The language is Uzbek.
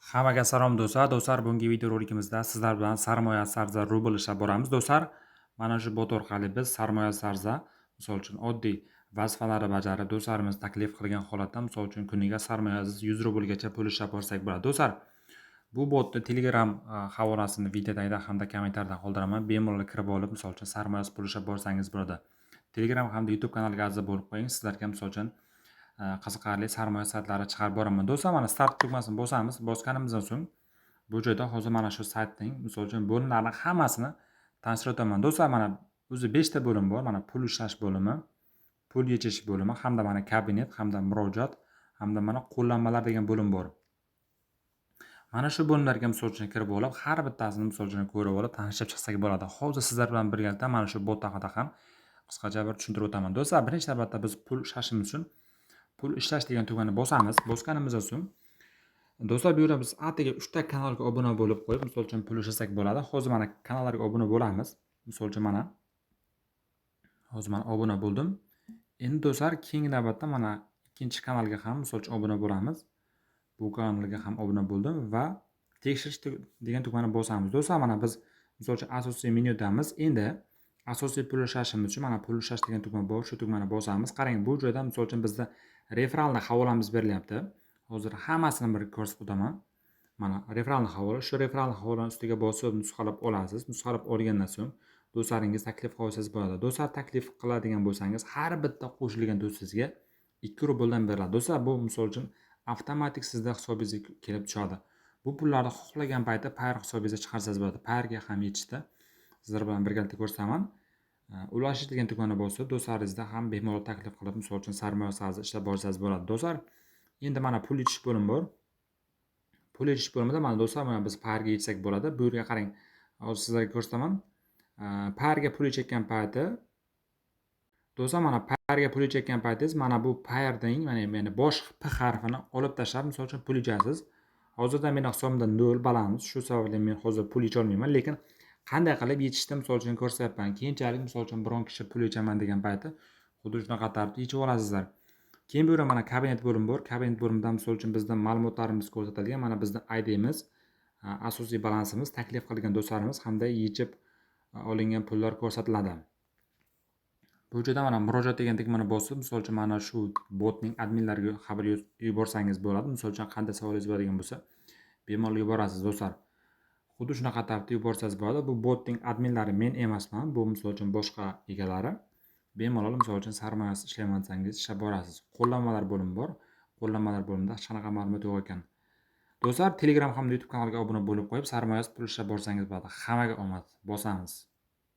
Hammaga salom do'stlar. Do'stlar, bugungi videorolikimizda sizlar bilan sarmoya sarza rubl ishlab boramiz. Do'stlar, mana shu bot orqali biz sarmoya sarza, misol uchun oddiy vazifalarni bajarib, do'stlarimiz taklif qilgan holatda, misol uchun kuniga sarmoyasiz 100 rublgacha pul ishlab borsak bo'ladi. Do'stlar, bu botni Telegram havolasini video tagida hamda kommentariyada qoldiraman. Bemalol kirib olib, misol uchun sarmoyasiz pul ishlab borsangiz bo'ladi. Telegram hamda YouTube kanaliga a'zo bo'lib qo'ying. Sizlarga misol uchun qiziqarli sarmoya saytlari chiqarib boraman. Do'stlar, mana start tugmasini bosganimizdan so'ng bu joyda hozir mana shu saytning misol uchun bo'limlarini hammasini tanishtirib o'taman. Do'stlar, mana o'zi 5 ta bo'lim bor. Mana pul ishlash bo'limi, pul yechish bo'limi, hamda mana kabinet, hamda murojaat, hamda mana qo'llanmalar degan bo'lim bor. Mana shu bo'limlarga misol uchun kirib olib, har bittasini misol uchun ko'rib olib, tanishib chiqsak bo'ladi. Hozir sizlar bilan birgalikda mana shu bot haqida ham qisqacha bir tushuntirib o'taman. Do'stlar, birinchi navbatda biz pul ishlashimiz uchun pul ishlash degan tugmani bosamiz. Bosganimizdan so'ng do'stlar, bu yerda biz atigi 3 ta kanalga obuna bo'lib qo'yib, misol uchun pul ishlasak bo'ladi. Hozir mana kanallarga obuna bo'lamiz. Misol uchun mana hozir mana obuna bo'ldim. Endi do'stlar, keyingi navbatda mana ikkinchi kanalga ham misol uchun obuna bo'lamiz. Bu kanalga ham obuna bo'ldim va tekshirish degan tugmani bosamiz. Do'stlar, mana biz misol uchun asosiy menyudamiz. Endi asosiy pul ishlashimiz uchun mana pul ishlash degan tugma bor, shu tugmani bosamiz. Qarang, bu joyda misol uchun bizda referalni havolamiz berilyapti. Hozir hammasini bir ko'rsatib o'taman. Mana referalni havola, shu referalni havolani ustiga bosib nusxalab olasiz. Nusxalab olgandan so'ng do'stlaringiz taklif qilsangiz bo'ladi. Do'stlar, taklif qiladigan bo'lsangiz, har bitta qo'shilgan do'stingizga 2 rubldan beriladi. Do'stlar, bu misol uchun avtomatik sizda hisobingizga kelib tushadi. Bu pullarni xohlagan paytda Payer hisobingizga chiqarsangiz bo'ladi. Payerga ham yetishdi. Sizlar bilan birgalikda ko'rsataman. Ulashish degan tugmani bosib, do'stlaringizda ham bemalol taklif qilib, misol uchun sarmoya sarza ishlab borsangiz bo'ladi. Do'stlar, endi mana pul yechish bo'limi bor. Pul yechish bo'limida mana do'stlar, mana biz Payerga yechsak bo'ladi. Bu yerga qarang. Hozir sizlarga ko'rsataman. Payerga pul yechayotgan payti do'stlar, mana Payerga pul yechayotgan paytingiz mana bu Payerning mana bosh P harfini olib tashlab, misol uchun pul yechasiz. Hozirda mening hisobimda 0 balans, shu sababli men hozir pul yecha olmayman, lekin qanday qilib yechishni misol uchun ko'rsatyapman. Keyinchalik misol uchun biron kishi pul yechaman degan payti xuddi shunaqa tartibda yechib olasizlar. Keyin bu yerda mana kabinet bo'limi bor. Kabinet bo'limida misol uchun bizda ma'lumotlarimiz ko'rsatilgan. Mana bizning ID'miz, asosiy balansimiz, taklif qilgan do'stlarimiz hamda yechib olingan pullar ko'rsatiladi. Bu joyda mana murojaat degan tugmani bosib, misol uchun mana shu botning adminlariga xabar yuborsangiz bo'ladi. Misol uchun qanday savolingiz bo'ladigan bo'lsa, bemalol yuborasiz do'stlar. Xuddi shunaqa tartibda yuborsangiz bo'ladi. Bu botning adminlari men emasman. Bu misol uchun boshqa egalari. Bemalol misol uchun sarmoyasiz ishlayman desangiz ishlab borasiz. Qo'llanmalar bo'limi bor. Qo'llanmalar bo'limida hech qanaqa ma'lumot yo'q ekan. Do'stlar, Telegram hamda YouTube kanaliga obuna bo'lib qo'yib, sarmoyasiz pul ishlab borsangiz bo'ladi. Hammaga omad. Bosamiz.